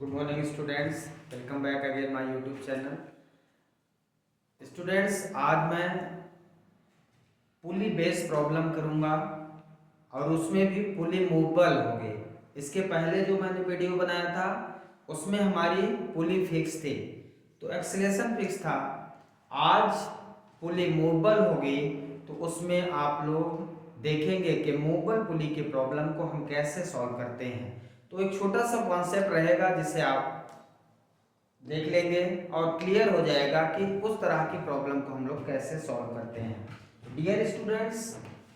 Good morning students, welcome back again my YouTube channel. Students, आज मैं पुली base problem करूंगा और उसमें भी पुली मूवेबल होगी। इसके पहले जो मैंने वीडियो बनाया था उसमें हमारी पुली फिक्स थी, तो एक्सेलेरेशन फिक्स था। आज पुली मूवेबल होगी तो उसमें आप लोग देखेंगे कि मूवेबल पुली के प्रॉब्लम को हम कैसे सॉल्व करते हैं। तो एक छोटा सा कॉन्सेप्ट रहेगा जिसे आप देख लेंगे और क्लियर हो जाएगा कि उस तरह की प्रॉब्लम को हम लोग कैसे सॉल्व करते हैं। डियर स्टूडेंट्स,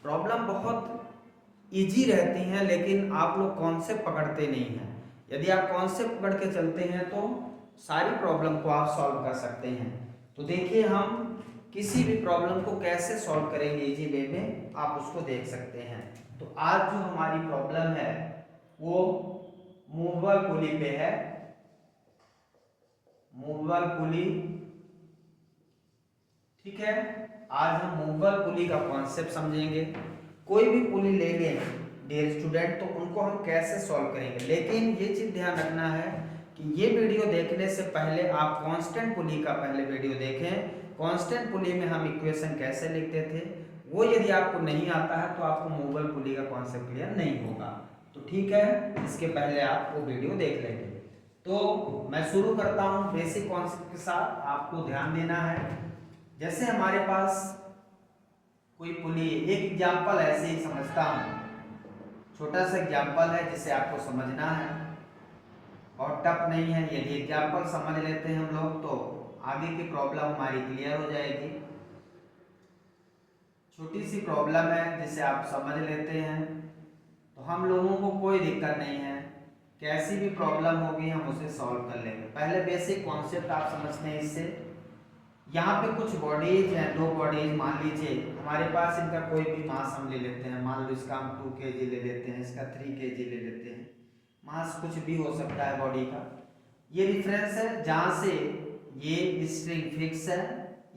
प्रॉब्लम बहुत इजी रहती हैं लेकिन आप लोग कॉन्सेप्ट पकड़ते नहीं हैं। यदि आप कॉन्सेप्ट पकड़ के चलते हैं तो सारी प्रॉब्लम को आप सॉल्व कर सकते हैं। तो देखिए, हम किसी भी प्रॉब्लम को कैसे सॉल्व करेंगे इजी वे में, आप उसको देख सकते हैं। तो आज जो हमारी प्रॉब्लम है वो मूवेबल पुली पे है। मूवेबल पुली, ठीक है। आज हम मूवेबल पुली का कॉन्सेप्ट समझेंगे। कोई भी पुली ले लें डियर स्टूडेंट, तो उनको हम कैसे सॉल्व करेंगे। लेकिन ये चीज ध्यान रखना है कि ये वीडियो देखने से पहले आप कांस्टेंट पुली का पहले वीडियो देखें। कांस्टेंट पुली में हम इक्वेशन कैसे लिखते थे वो यदि आपको नहीं आता है तो आपको मूवेबल पुली का कॉन्सेप्ट क्लियर नहीं होगा। तो ठीक है, इसके पहले आप वो वीडियो देख लेंगे। तो मैं शुरू करता हूं बेसिक कॉन्सेप्ट के साथ। आपको ध्यान देना है, जैसे हमारे पास कोई पुली, एक एग्जांपल ऐसे ही समझता हूं, छोटा सा एग्जांपल है जिसे आपको समझना है, और टफ नहीं है। यदि एग्जांपल समझ लेते हैं हम लोग तो आगे की प्रॉब्लम हमारी क्लियर हो जाएगी। छोटी सी प्रॉब्लम है जिसे आप समझ लेते हैं तो हम लोगों को कोई दिक्कत नहीं है। कैसी भी प्रॉब्लम होगी हम उसे सॉल्व कर लेंगे। पहले बेसिक कॉन्सेप्ट आप समझते हैं इससे। यहाँ पे कुछ बॉडीज हैं, दो बॉडीज मान लीजिए हमारे पास, इनका कोई भी मास हम ले लेते हैं। मान लो इसका हम 2 kg ले लेते हैं, इसका 3 kg ले लेते हैं। मास कुछ भी हो सकता है बॉडी का। ये रिफरेंस है जहाँ से ये स्ट्रिंग फिक्स है,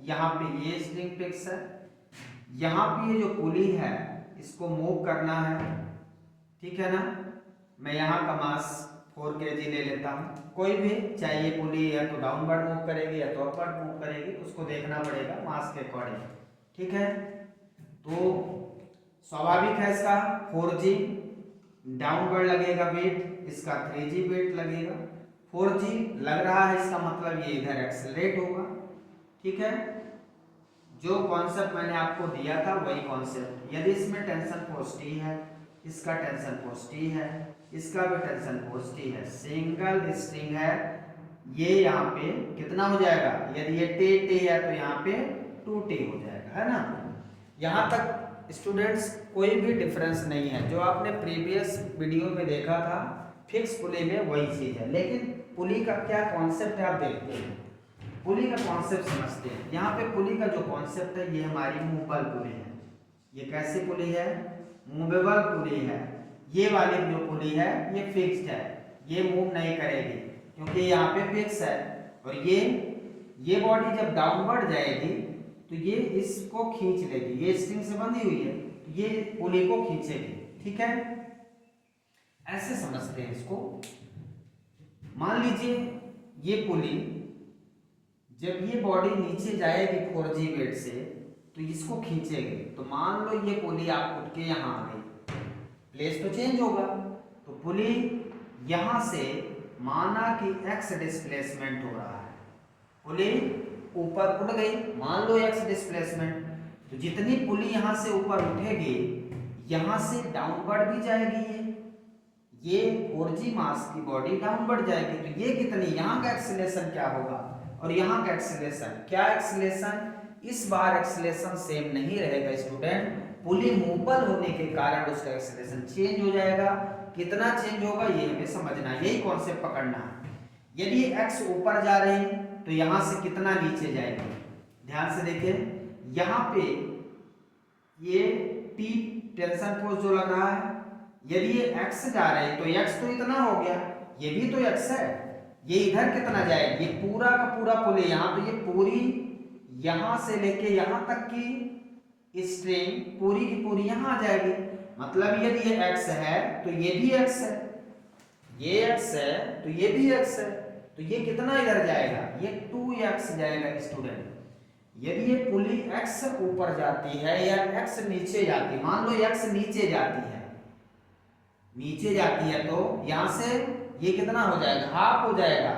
यहाँ पे ये स्ट्रिंग फिक्स है, यहाँ पे ये जो पुली है इसको मूव करना है, ठीक है ना। मैं यहाँ का मास 4 kg ले लेता हूँ। कोई भी, चाहे ये पुली या तो डाउनवर्ड मूव करेगी या तो अपवर्ड मूव करेगी, उसको देखना पड़ेगा मास के अकॉर्डिंग, ठीक है। तो स्वाभाविक है इसका 4g डाउनवर्ड लगेगा वेट, इसका 3g वेट लगेगा। 4g लग रहा है, इसका मतलब ये इधर एक्सेलरेट होगा, ठीक है। जो कॉन्सेप्ट मैंने आपको दिया था वही कॉन्सेप्ट। यदि इसमें टेंशन फोर्स T है, इसका टेंशन फोर्स T है, इसका भी टेंशन फोर्स T है, सिंगल स्ट्रिंग है, ये यहाँ पे कितना हो जाएगा, यदि ये T है तो यहाँ पे 2T हो जाएगा, है ना। यहाँ तक स्टूडेंट्स कोई भी डिफरेंस नहीं है। जो आपने प्रीवियस वीडियो में देखा था फिक्स पुली में वही चीज है, लेकिन पुली का क्या कॉन्सेप्ट है आप देखते हैं। पुली का कॉन्सेप्ट समझते हैं। यहाँ पे पुली का जो कॉन्सेप्ट है ये हमारी मूवेबल पुली है। ये कैसी पुली है, मूवेबल पुली है। ये वाली जो पुली है ये फिक्स्ड है, ये मूव नहीं करेगी क्योंकि यहाँ पे फिक्स है। और ये बॉडी जब डाउनवर्ड जाएगी तो ये इसको खींच लेगी, ये स्ट्रिंग से बंधी हुई है तो ये पुली को खींचेगी, ठीक है। ऐसे समझते हैं इसको। मान लीजिए ये पुली जब ये बॉडी नीचे जाएगी 4g वेट से तो इसको खींचेगी। तो मान लो ये पुली आप उठ के यहाँ आ गई, प्लेस तो चेंज होगा। तो पुली यहाँ से माना कि x डिस्प्लेसमेंट हो रहा है, पुली ऊपर उठ गई, मान लो x डिस्प्लेसमेंट। तो जितनी पुली यहाँ से ऊपर उठेगी यहाँ से डाउनवर्ड भी जाएगी, ये 4g मास की बॉडी डाउनवर्ड जाएगी। तो ये कितनी, यहाँ का एक्सीलरेशन क्या होगा और यहाँ का एक्सीलरेशन क्या, एक्सीलरेशन इस बार एक्सीलरेशन सेम नहीं रहेगा स्टूडेंट। पुली मूवेबल होने के कारण उसका एक्सीलरेशन चेंज हो जाएगा। कितना चेंज होगा ये हमें समझना है, यही कॉन्सेप्ट पकड़ना है। यदि x ऊपर जा रही तो यहाँ से कितना नीचे जाएगी, ध्यान से देखिए। यहाँ पे ये T टेंशन फोर्स जो लग रहा है, यदि ये x जा रहे हैं तो x तो इतना हो गया, ये भी तो x है, ये इधर कितना जाएगा, ये पूरा का पूरा पुली यहाँ, तो ये पूरी यहाँ से लेके यहाँ तक की स्ट्रिंग पूरी की पूरी यहाँ आ जाएगी। मतलब यदि ये x है तो ये भी x है, ये x है तो ये भी x है, तो ये कितना इधर जाएगा, ये 2x जाएगा स्टूडेंट। यदि ये पुली x ऊपर जाती है या x नीचे जाती है, मान लो x नीचे जाती है, नीचे जाती है तो यहां से ये कितना हो जाएगा, हाफ हो जाएगा।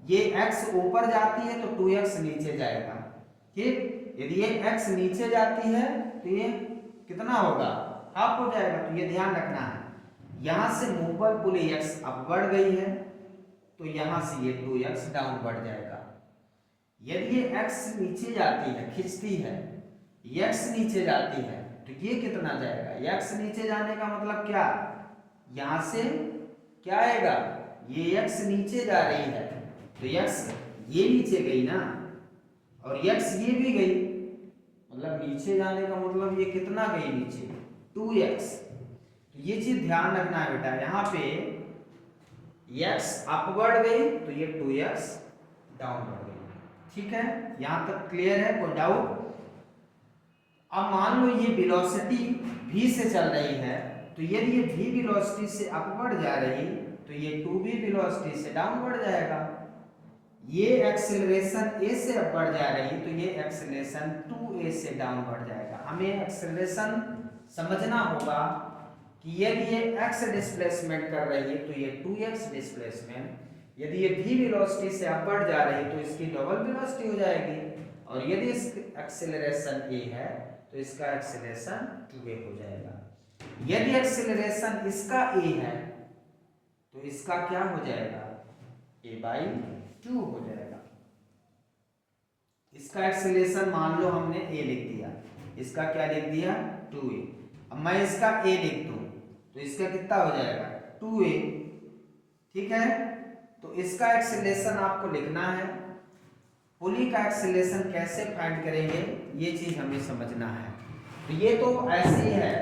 ये x ऊपर जाती है तो 2x नीचे जाएगा, ठीक। यदि ये x नीचे जाती है तो ये कितना होगा, हाफ हो जाएगा। तो ये ध्यान रखना है, यहां से मूवेबल पुली x अप बढ़ गई है तो यहां से ये 2x डाउन बढ़ जाएगा। यदि ये x नीचे जाती है, खींचती है, x नीचे जाती है तो ये कितना जाएगा, x नीचे जाने का मतलब क्या, यहां से क्या आएगा, ये x नीचे जा रही है तो x ये नीचे गई ना, और x ये भी गई, मतलब नीचे जाने का मतलब ये कितना गई नीचे, 2x। तो ये चीज ध्यान रखना है बेटा, यहाँ पे x अपवर्ड गई तो ये 2x डाउनवर्ड गई, ठीक है। यहां तक क्लियर है, कोई डाउट। अब मान लो ये वेलोसिटी v से चल रही है, तो यदि ये v वेलोसिटी से अपवर्ड जा रही तो ये 2v वेलोसिटी से डाउनवर्ड जाएगा। ये एक्सेलरेशन a से अपवर्ड जा रही तो ये एक्सेलरेशन 2a से डाउनवर्ड जाएगा। हमें एक्सेलरेशन समझना होगा कि यदि ये x डिस्प्लेसमेंट कर रही है तो ये 2x डिस्प्लेसमेंट, यदि ये v वेलोसिटी से अपवर्ड जा रही है तो इसकी डबल वेलोसिटी हो जाएगी, और यदि इसकी एक्सेलरेशन a है तो इसका एक्सेलरेशन 2a हो जाएगा। यदि एक्सेलरेशन इसका a है तो इसका क्या हो जाएगा, a/2 हो जाएगा। इसका एक्सेलरेशन मान लो हमने a लिख दिया, इसका क्या लिख दिया, 2a। अब मैं इसका a लिख दूं तो इसका कितना हो जाएगा, 2a, ठीक है। तो इसका एक्सेलरेशन आपको लिखना है। पुली का एक्सेलरेशन कैसे फाइंड करेंगे ये चीज हमें समझना है। तो ये तो ऐसे ही है,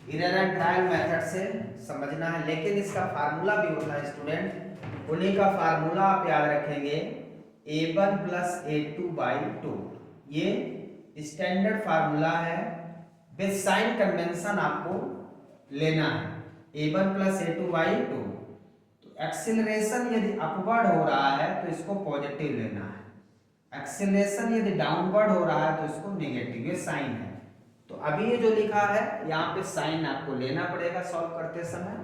इरर एंड ट्रायल मेथड से समझना है, लेकिन इसका फार्मूला भी होता है स्टूडेंट। पुली का फार्मूला आप याद रखेंगे, a1 + a2/2। ये स्टैंडर्ड फार्मूला है, विद साइन कन्वेंशन आपको लेना है, a1 + a2/2। तो एक्सेलरेशन यदि अपवर्ड हो रहा है तो इसको पॉजिटिव लेना है, एक्सेलरेशन यदि डाउनवर्ड हो रहा है तो इसको नेगेटिव, ये साइन है। तो अभी ये जो लिखा है यहाँ पे साइन आपको लेना पड़ेगा सॉल्व करते समय।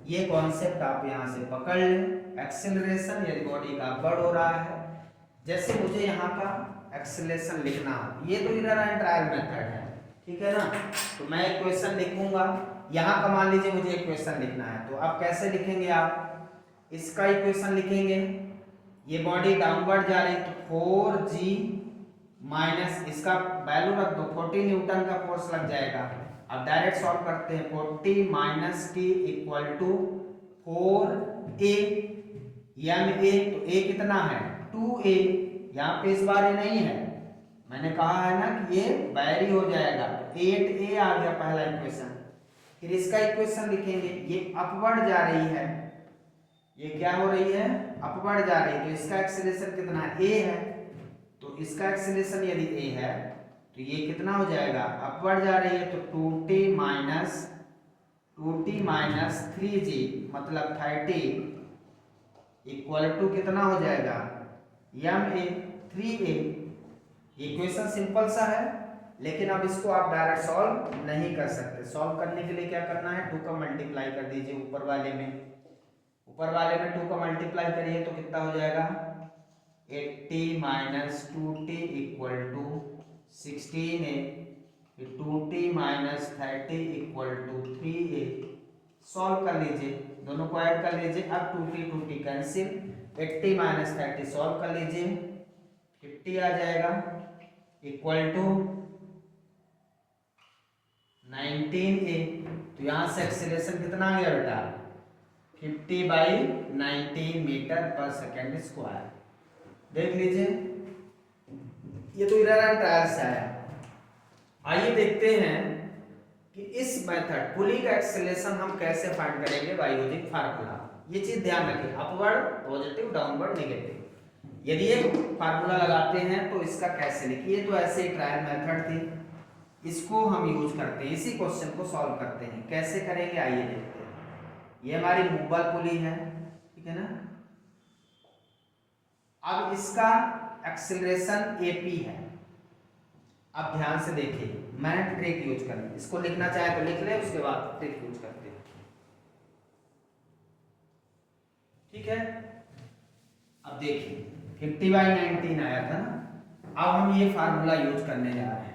ये कॉन्सेप्ट आप यहाँ से पकड़ लें। एक्सेलरेशन यदि बॉडी का अपवर्ड हो रहा है, जैसे मुझे यहाँ का एक्सेलरेशन लिखना हो, ये तो इरर एंड ट्रायल मेथड है, ठीक है ना। तो मैं इक्वेशन लिखूंगा, यहाँ का मान लीजिए मुझे इक्वेशन लिखना है, तो अब कैसे लिखेंगे आप, इसका इक्वेशन लिखेंगे, ये बॉडी डाउनवर्ड जा रही तो 4g माइनस इसका वैल्यू रख दो, 40 न्यूटन का फोर्स लग जाएगा। अब डायरेक्ट सॉल्व करते हैं, 40 - t = 4a ma, तो a कितना है, 2a। यहाँ पे इस बार ये नहीं है, मैंने कहा है ना कि ये वैरी हो जाएगा, तो 8a आ गया पहला इक्वेशन। फिर इसका इक्वेशन लिखेंगे, ये अपवर्ड जा रही है, ये क्या हो रही है, अपवर्ड जा रही है, तो इसका एक्सेलरेशन कितना है, a है। तो इसका एक्सेलरेशन यदि a है तो ये कितना हो जाएगा, अपवर्ड जा रही है, तो 2t - 3g मतलब 30 = कितना हो जाएगा, ma 3a। इक्वेशन सिंपल सा है, लेकिन अब इसको आप डायरेक्ट सॉल्व नहीं कर सकते। सॉल्व करने के लिए क्या करना है, 2 का मल्टीप्लाई कर दीजिए ऊपर वाले में, 2 का मल्टीप्लाई करिए तो कितना हो जाएगा, 80 - 2t = 16a, 2t - 30 = 3a। Solve कर लीजिए, दोनों को ऐड कर लीजिए। अब 2t कैंसिल, 80 - 30 सॉल्व कर लीजिए, 50 आ जाएगा, = 19a। तो यहाँ से एक्सेलरेशन कितना आ गया बेटा, 50/19 मीटर/सेकंड²। देख लीजिए, ये तो इरर एंड ट्रायल से आया। आइए देखते हैं कि इस मेथड पुली का एक्सेलरेशन हम कैसे फाइंड करेंगे बाय यूजिंग फार्मूला। ये चीज ध्यान रखिए, अपवर्ड पॉजिटिव, डाउनवर्ड नेगेटिव। यदि ये फार्मूला लगाते हैं तो इसका कैसे लिखिए, तो ऐसे ही ट्रायल मेथड थी, इसको हम यूज करते हैं, इसी क्वेश्चन को सॉल्व करते हैं। कैसे करेंगे आइए देखते हैं। ये हमारी मूवेबल पुली है, ठीक है ना। अब इसका एक्सीलरेशन AP है। अब ध्यान से देखिए, मैंने ट्रिक यूज करनी, इसको लिखना चाहे तो लिख ले, उसके बाद ट्रिक यूज करते हैं, ठीक है। अब देखिए 50/19 आया था ना। अब हम ये फार्मूला यूज करने जा रहे हैं।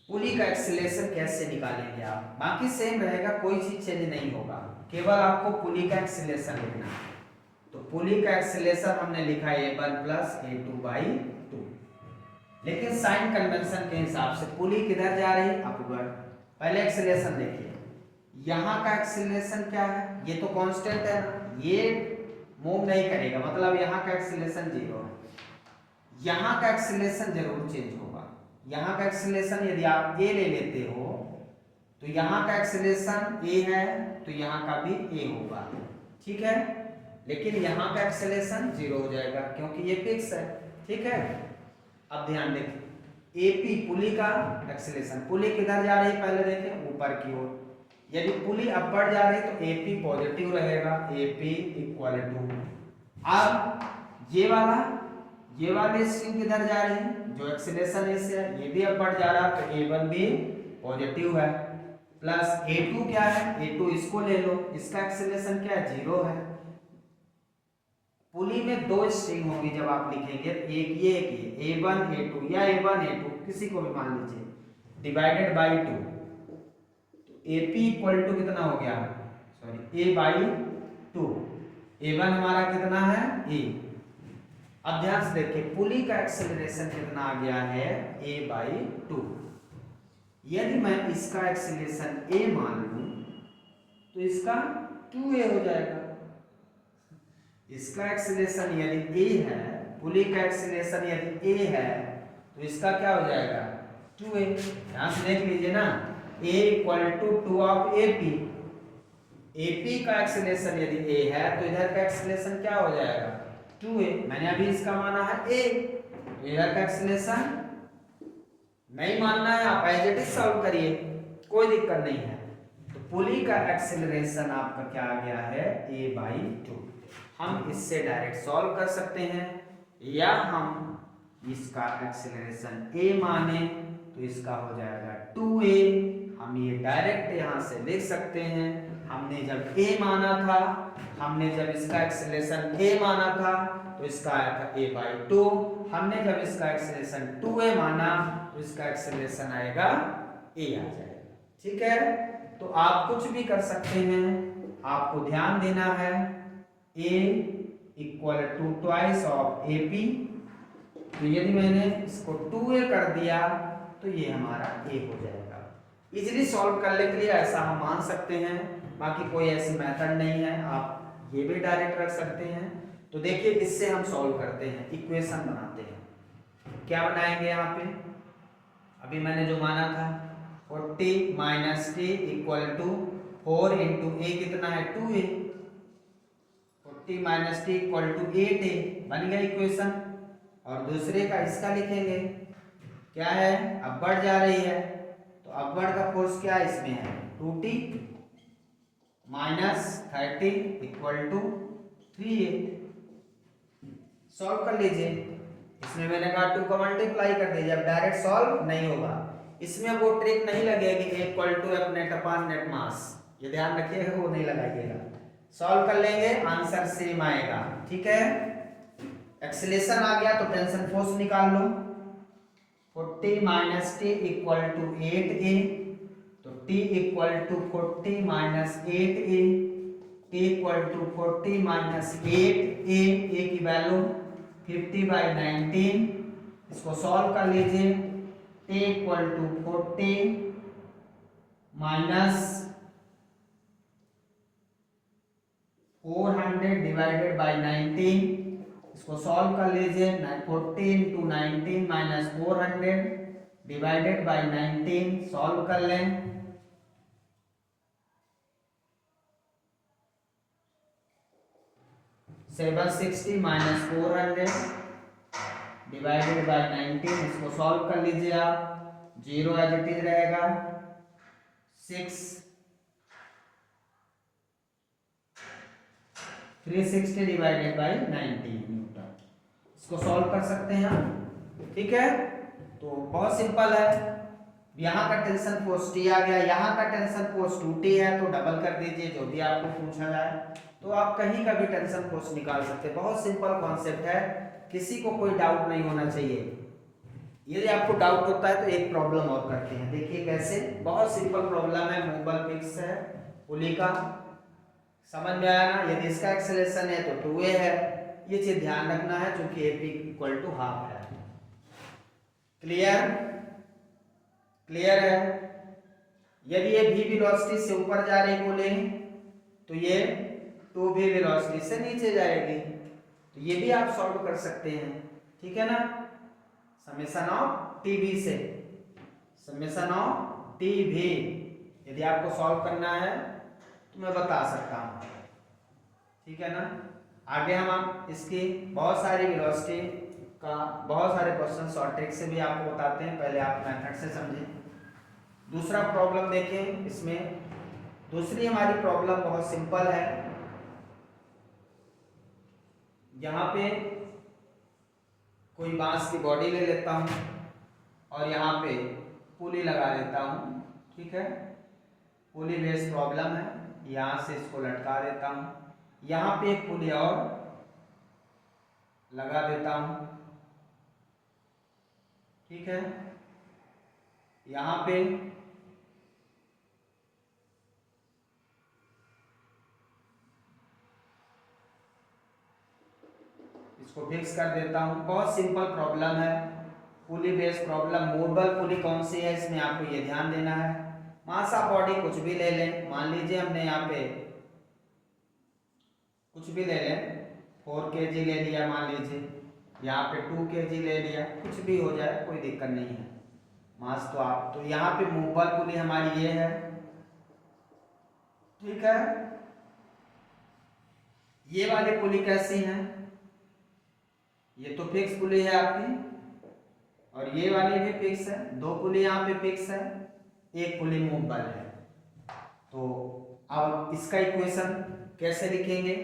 पुली का एक्सीलरेशन कैसे निकालेंगे आप, बाकी सेम रहेगा, कोई चीज चेंज नहीं होगा, केवल आपको पुली का एक्सीलरेशन लिखना है। तो पुली का एक्सीलरेशन हमने लिखा A1 + A2/2, लेकिन साइन कन्वेंशन के हिसाब से पुली किधर जा रही है, अपवर्ड। पहले एक्सीलरेशन देखिए, यहाँ का एक्सीलरेशन क्या है, ये तो कांस्टेंट है ना, ये मूव नहीं करेगा, मतलब यहाँ का एक्सीलरेशन 0 है। यहाँ का एक्सीलरेशन जरूर चेंज होगा। यहाँ का एक्सीलरेशन यदि आप A ले लेते हो तो यहाँ का एक्सीलरेशन A है, तो यहाँ का भी A होगा, ठीक है। लेकिन यहाँ का एक्सीलरेशन 0 हो जाएगा क्योंकि ये फिक्स है, ठीक है। अब ध्यान देखिए, AP पुली का एक्सीलरेशन, पुली किधर जा रही है पहले देखें, ऊपर की ओर। यदि पुली अपवर्ड जा रही है तो AP पॉजिटिव रहेगा, AP = अब ये वाली स्ट्रिंग किधर जा रही है, जो एक्सीलरेशन इससे है, ये भी अपवर्ड जा रहा है, तो A1 भी पॉजिटिव है, प्लस A2 क्या है, A2 इसको ले लो, इसका एक्सीलरेशन क्या है, 0 है। पुली में दो स्ट्रिंग होगी जब आप लिखेंगे, एक ये A1 A2 या A1 A2 किसी को भी मान लीजिए, डिवाइडेड बाई 2, तो AP = कितना हो गया, सॉरी A/2, A1 हमारा कितना है, A। अब ध्यान से देखिए, पुली का एक्सीलरेशन कितना आ गया है, A/2। यदि मैं इसका एक्सीलरेशन A मान लूं तो इसका 2A हो जाएगा। इसका एक्सीलरेशन यदि A है, पुली का एक्सीलरेशन यदि A है, तो इसका क्या हो जाएगा, 2A। ध्यान से देख लीजिए ना, A = 2 ऑफ AP। AP का एक्सीलरेशन यदि A है तो इधर का एक्सीलरेशन क्या हो जाएगा, 2A। मैंने अभी इसका माना है A, तो इधर का एक्सीलरेशन नहीं मानना है, आप एज इट इज सॉल्व करिए, कोई दिक्कत नहीं है। तो पुली का एक्सीलरेशन आपका क्या आ गया है, A/2। हम इससे डायरेक्ट सॉल्व कर सकते हैं, या हम इसका एक्सीलरेशन A माने तो इसका हो जाएगा 2A। हम ये डायरेक्ट यहाँ से लिख सकते हैं, हमने जब A माना था, हमने जब इसका एक्सीलरेशन A माना था तो इसका आया था A/2, हमने जब इसका एक्सीलरेशन 2A माना तो इसका एक्सीलरेशन आएगा A आ जाएगा, ठीक है। तो आप कुछ भी कर सकते हैं, आपको ध्यान देना है, A = 2 ऑफ AP। तो यदि मैंने इसको 2A कर दिया तो ये हमारा A हो जाएगा। इजीली सॉल्व करने के लिए ऐसा हम मान सकते हैं, बाकी कोई ऐसी मेथड नहीं है, आप ये भी डायरेक्ट रख सकते हैं। तो देखिए, इससे हम सॉल्व करते हैं, इक्वेशन बनाते हैं। क्या बनाएंगे यहाँ पे, अभी मैंने जो माना था 40 - T = 4 × A कितना है, 2A। 40 - T = 8A, बन गया इक्वेशन। और दूसरे का इसका लिखेंगे, क्या है, अपवर्ड जा रही है, तो अपवर्ड का फोर्स क्या इसमें है, 2T - 30 = 3A। सॉल्व कर लीजिए, इसमें मैंने कहा 2 का मल्टीप्लाई कर दीजिए, अब डायरेक्ट सॉल्व नहीं होगा, इसमें वो ट्रिक नहीं लगेगी A = F net/net mass, ये ध्यान रखिएगा, वो नहीं लगाइएगा। सॉल्व कर लेंगे, आंसर सेम आएगा, ठीक है। एक्सीलरेशन आ गया तो टेंशन फोर्स निकाल लो, 40 - T = 8A, तो T = 40 - 8A, T = 40 - 8A, A की वैल्यू 50/19, इसको सॉल्व कर लीजिए, T = 40 - 400 डिवाइडेड बाई 19, इसको सॉल्व कर लीजिए, 40 × 19 - 400 डिवाइडेड बाई 19, सॉल्व कर लें, (760 - 400 डिवाइडेड बाई 19, इसको सॉल्व कर लीजिए आप, 0 एज इट इज रहेगा, 6 360 डिवाइडेड बाई 90 न्यूटन। इसको सॉल्व कर सकते हैं हम, ठीक है। तो बहुत सिंपल है, यहाँ का टेंशन फोर्स T आ गया, यहाँ का टेंशन फोर्स 2T है, तो डबल कर दीजिए जो भी आपको पूछा जाए, तो आप कहीं का भी टेंशन फोर्स निकाल सकते हैं। बहुत सिंपल कॉन्सेप्ट है, किसी को कोई डाउट नहीं होना चाहिए। यदि आपको डाउट होता है तो एक प्रॉब्लम और करते हैं, देखिए कैसे। बहुत सिंपल प्रॉब्लम है, मूवेबल फिक्स है पुली का, समझ में आया ना। यदि इसका एक्सेलरेशन है तो 2a है, ये चीज ध्यान रखना है क्योंकि AP इक्वल टू हाफ है। क्लियर, क्लियर है। यदि ये v वेलोसिटी से ऊपर जा रही पुली तो ये 2v वेलोसिटी से नीचे जाएगी, तो ये भी आप सॉल्व कर सकते हैं, ठीक है ना। समेशन ऑफ TB से, समेशन ऑफ TB यदि आपको सॉल्व करना है तो मैं बता सकता हूँ, ठीक है ना। आगे हम इसकी बहुत सारी वेलोसिटी का बहुत सारे क्वेश्चन शॉर्ट ट्रिक से भी आपको बताते हैं, पहले आप मेथड से समझें। दूसरा प्रॉब्लम देखें, इसमें दूसरी हमारी प्रॉब्लम बहुत सिंपल है। यहाँ पे कोई बांस की बॉडी ले लेता हूँ और यहाँ पे पुली लगा देता हूँ, ठीक है। पुली बेस प्रॉब्लम है, यहाँ से इसको लटका देता हूँ, यहाँ पे एक पुली और लगा देता हूँ, ठीक है। यहाँ पे इसको फिक्स कर देता हूँ। बहुत सिंपल प्रॉब्लम है, पुली बेस प्रॉब्लम। मूवेबल पुली कौन सी है इसमें आपको ये ध्यान देना है। मास ऑफ बॉडी कुछ भी ले लें, मान लीजिए हमने यहाँ पे कुछ भी ले लें, 4 kg ले लिया, मान लीजिए यहाँ पे 2 kg ले लिया, कुछ भी हो जाए कोई दिक्कत नहीं है मास। तो आप तो यहाँ पे मूवेबल पुली हमारी ये है, ठीक है। ये वाली पुली कैसी है, ये तो फिक्स पुली है आपकी, और ये वाली भी फिक्स है। 2 पुली यहाँ पे फिक्स है, एक पुली मूवेबल है। तो अब इसका इक्वेशन कैसे लिखेंगे।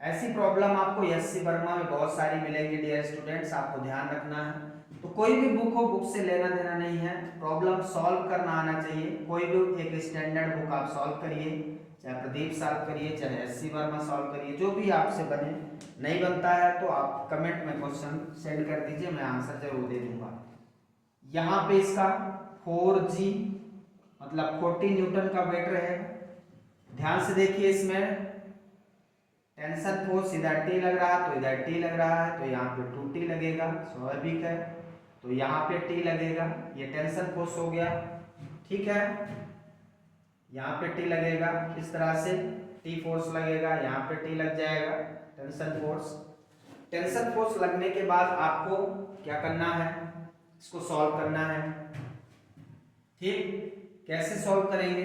ऐसी प्रॉब्लम आपको SC वर्मा में बहुत सारी मिलेंगी डियर स्टूडेंट्स, आपको ध्यान रखना है। तो कोई भी बुक हो, बुक से लेना देना नहीं है, प्रॉब्लम सॉल्व करना आना चाहिए। कोई भी एक स्टैंडर्ड बुक आप सॉल्व करिए, चाहे प्रदीप सॉल्व करिए, चाहे SC वर्मा सॉल्व करिए, जो भी आपसे बने। नहीं बनता है तो आप कमेंट में क्वेश्चन सेंड कर दीजिए, मैं आंसर जरूर दे दूंगा। यहाँ पे इसका 4G मतलब 40 न्यूटन का वेट रहेगा। ध्यान से देखिए, इसमें टेंशन फोर्स इधर T लग रहा है तो इधर T लग रहा है, तो यहाँ पे 2T लगेगा, स्वाभाविक है। तो यहाँ पे T लगेगा, ये टेंशन फोर्स हो गया, ठीक है। यहाँ पे T लगेगा, इस तरह से T फोर्स लगेगा, यहाँ पे T लग जाएगा, टेंशन फोर्स। टेंशन फोर्स लगने के बाद आपको क्या करना है, इसको सॉल्व करना है, ठीक। कैसे सॉल्व करेंगे,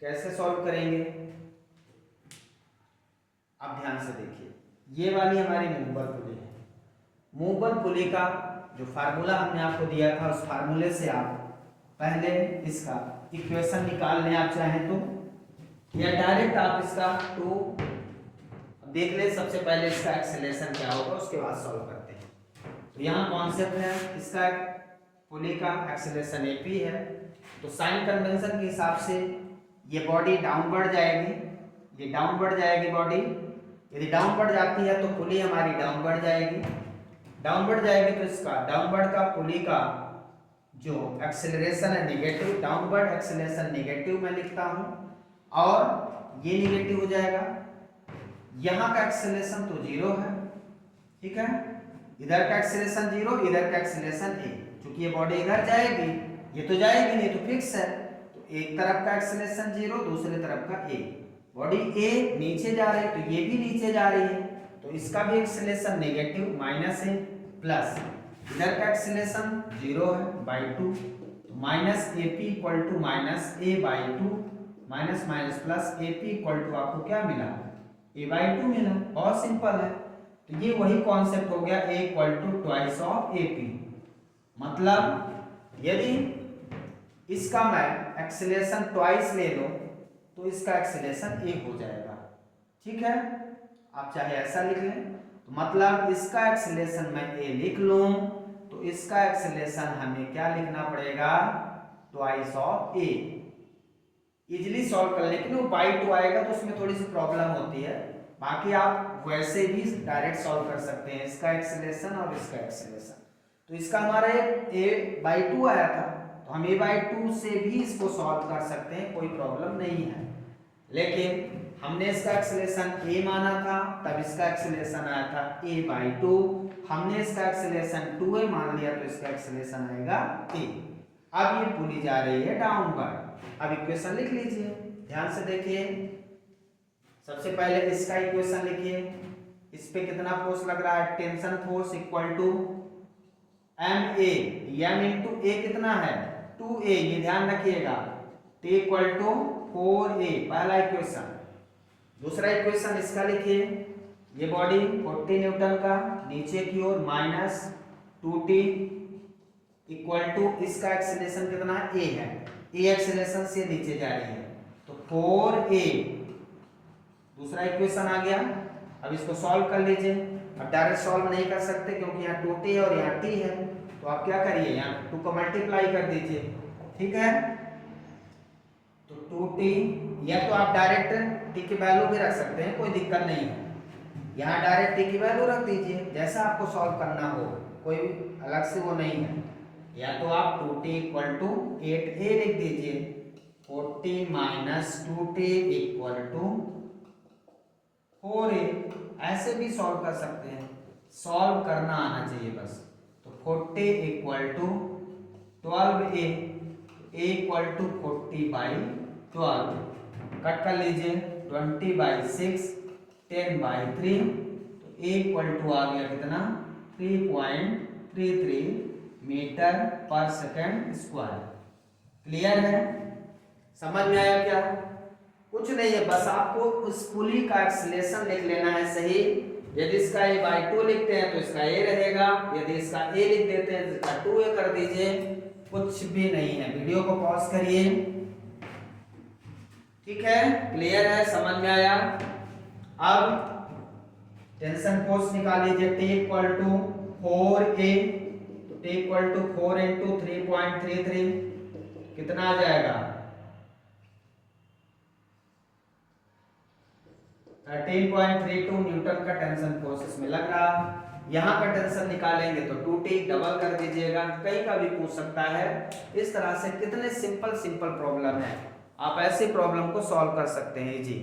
कैसे सॉल्व करेंगे, अब ध्यान से देखिए। ये वाली हमारी मूवेबल पुली है। मूवेबल पुली का जो फार्मूला हमने आपको दिया था, उस फार्मूले से आप पहले इसका इक्वेशन निकाल लें आप चाहें तो, या डायरेक्ट आप इसका देख ले। सबसे पहले इसका एक्सेलरेशन क्या होगा, उसके बाद सॉल्व करते हैं। तो यहाँ कॉन्सेप्ट है, इसका पुली का एक्सेलरेशन AP है, तो साइन कन्वेंशन के हिसाब से ये बॉडी डाउनवर्ड जाएगी, ये डाउनवर्ड जाएगी बॉडी। यदि डाउनवर्ड जाती है तो पुली हमारी डाउनवर्ड जाएगी, डाउनवर्ड जाएगी तो इसका डाउनवर्ड का पुली का जो एक्सेलरेशन है नेगेटिव, डाउनवर्ड एक्सेलरेशन नेगेटिव मैं लिखता हूँ, और ये नेगेटिव हो जाएगा। यहाँ का एक्सेलरेशन तो 0 है, ठीक है। इधर का एक्सेलरेशन 0, इधर का एक्सेलरेशन A, क्योंकि ये बॉडी इधर जाएगी, ये तो जाएगी नहीं, तो फिक्स है। तो एक तरफ का एक्सेलरेशन 0, दूसरे तरफ का A। बॉडी A नीचे जा रही है तो ये भी नीचे जा रही है, तो इसका भी एक्सेलरेशन नेगेटिव -A प्लस इधर का एक्सेलरेशन 0 है /2, तो -AP equal to -A/2 minus minus plus AP equal to आपको क्या मिला, A/2 मिला। बहुत सिंपल है। तो ये वही कॉन्सेप्ट हो गया, A equal to twice of AP। मतलब यदि इसका मैं एक्सेलरेशन ट्वाइस ले लो तो इसका एक्सेलरेशन 1 हो जाएगा। ठीक है, आप चाहे ऐसा लिख लें, तो मतलब इसका एक्सेलरेशन मैं a लिख लूं, तो इसका एक्सेलरेशन हमें क्या लिखना पड़ेगा, twice of a। Easily solve कर, लेकिन वो बाई टू आएगा तो उसमें थोड़ी सी प्रॉब्लम होती है, बाकी आप वैसे भी डायरेक्ट सॉल्व कर सकते हैं, इसका एक्सेलरेशन और इसका एक्सेलरेशन। तो इसका हमारा a/2 आया था, तो हम a/2 से भी इसको सॉल्व कर सकते हैं, कोई प्रॉब्लम नहीं है। लेकिन हमने इसका एक्सेलरेशन a माना था, तब इसका एक्सेलरेशन आया था a/2। हमने इसका एक्सेलरेशन 2a मान लिया, तो इसका एक्सेलरेशन आएगा a। अब ये पुली जा रही है डाउनवर्ड। अब इक्वेशन लिख लीजिए, ध्यान से देखिए। सबसे पहले इसका इक्वेशन लिखिए, इस पे कितना फोर्स लग रहा है, tension force equal to ma, m into a कितना है 2a, ये ध्यान रखिएगा, t इक्वल टू 4a, पहला इक्वेशन। दूसरा इक्वेशन इसका लिखिए, ये बॉडी 40 न्यूटन का, नीचे की ओर माइनस 2t इक्वल टू इसका एक्सेलरेशन कितना है a है, a एक्सेलरेशन से नीचे जा रही है, तो 4a। दूसरा इक्वेशन आ गया। अब इसको सॉल्व कर लीजिए। अब डायरेक्ट सॉल्व नहीं कर सकते क्योंकि यहाँ 2t और यहाँ t है, तो आप क्या करिए, यहाँ 2 को मल्टीप्लाई कर दीजिए, ठीक है। तो 2t, या तो आप डायरेक्ट t की वैल्यू भी रख सकते हैं, कोई दिक्कत नहीं है, यहाँ डायरेक्ट t की वैल्यू रख दीजिए, जैसा आपको सॉल्व करना हो, कोई अलग से वो नहीं है। या तो आप 2t इक्वल टू 8a लिख दीजिए, 40 minus 2t equal to 4a, ऐसे भी सॉल्व कर सकते हैं, सॉल्व करना आना चाहिए बस। तो 40 equal to 12a, a equal to 40/12, cut कर लीजिए, 20/6, 10/3, तो a इक्वल टू आ गया कितना 3.33 मीटर पर सेकंड स्क्वायर। क्लियर है, समझ में आया क्या? कुछ नहीं है, बस आपको उस पुली का एक्सेलरेशन लिख लेना है सही। यदि इसका a/2 लिखते हैं तो इसका a रहेगा, यदि इसका a लिख देते हैं तो इसका 2a कर दीजिए, कुछ भी नहीं है। वीडियो को पॉज करिए, ठीक है, क्लियर है, समझ में आया। अब टेंशन फोर्स निकाल लीजिए, T इक्वल टू 4a, तो T इक्वल टू 4 इंटू 3.33 कितना आ जाएगा 13.32 न्यूटन का टेंशन फोर्स इसमें लग रहा। यहाँ का टेंशन निकालेंगे तो 2t डबल कर दीजिएगा, कहीं का भी पूछ सकता है। इस तरह से कितने सिंपल प्रॉब्लम है, आप ऐसे प्रॉब्लम को सॉल्व कर सकते हैं जी।